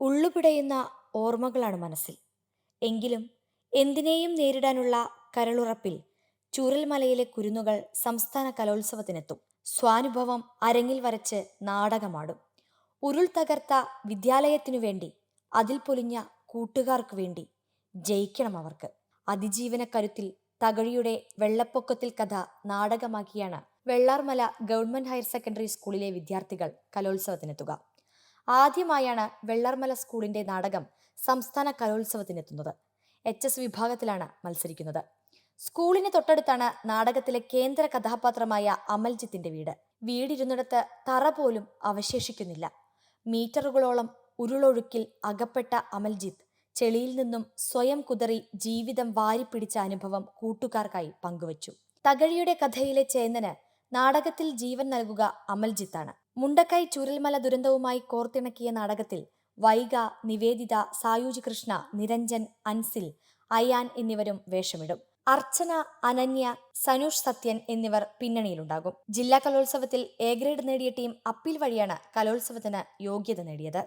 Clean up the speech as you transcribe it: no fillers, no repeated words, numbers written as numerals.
ഉള്ളുപിടയുന്ന ഓർമ്മകളാണ് മനസ്സിൽ. എങ്കിലും എന്തിനേയും നേരിടാനുള്ള കരളുറപ്പിൽ ചൂരൽമലയിലെ കുരുന്നുകൾ സംസ്ഥാന കലോത്സവത്തിനെത്തും. സ്വാനുഭവം അരങ്ങിൽ വരച്ച് നാടകമാടും. ഉരുൾ തകർത്ത വിദ്യാലയത്തിനു വേണ്ടി, അതിൽ പൊലിഞ്ഞ കൂട്ടുകാർക്കു വേണ്ടി ജയിക്കണം അവർക്ക്. അതിജീവന കരുത്തിൽ തകഴിയുടെ വെള്ളപ്പൊക്കത്തിൽ കഥ നാടകമാക്കിയാണ് വെള്ളാർമല ഗവൺമെന്റ് ഹയർ സെക്കൻഡറി സ്കൂളിലെ വിദ്യാർത്ഥികൾ കലോത്സവത്തിനെത്തുക. ആദ്യമായാണ് വെള്ളാർമല സ്കൂളിന്റെ നാടകം സംസ്ഥാന കലോത്സവത്തിനെത്തുന്നത്. HS വിഭാഗത്തിലാണ് മത്സരിക്കുന്നത്. സ്കൂളിന് തൊട്ടടുത്താണ് നാടകത്തിലെ കേന്ദ്ര കഥാപാത്രമായ അമൽജിത്തിന്റെ വീട്. വീടിരുന്നിടത്ത് തറ പോലും അവശേഷിക്കുന്നില്ല. മീറ്ററുകളോളം ഉരുളൊഴുക്കിൽ അകപ്പെട്ട അമൽജിത്ത് ചെളിയിൽ നിന്നും സ്വയം കുതറി ജീവിതം വാരിപ്പിടിച്ച അനുഭവം കൂട്ടുകാർക്കായി പങ്കുവച്ചു. തകഴിയുടെ കഥയിലെ ചേന്നന് നാടകത്തിൽ ജീവൻ നൽകുക അമൽജിത്താണ്. മുണ്ടക്കൈ ചൂരൽമല ദുരന്തവുമായി കോർത്തിണക്കിയ നാടകത്തിൽ വൈഗ, നിവേദിത, സായൂജ് കൃഷ്ണ, നിരഞ്ജൻ, അൻസിൽ, അയാൻ എന്നിവരും വേഷമിടും. അർച്ചന, അനന്യ, സനൂഷ് സത്യൻ എന്നിവർ പിന്നണിയിലുണ്ടാകും. ജില്ലാ കലോത്സവത്തിൽ A ഗ്രേഡ് നേടിയ ടീം അപ്പീൽ വഴിയാണ് കലോത്സവത്തിന് യോഗ്യത നേടിയത്.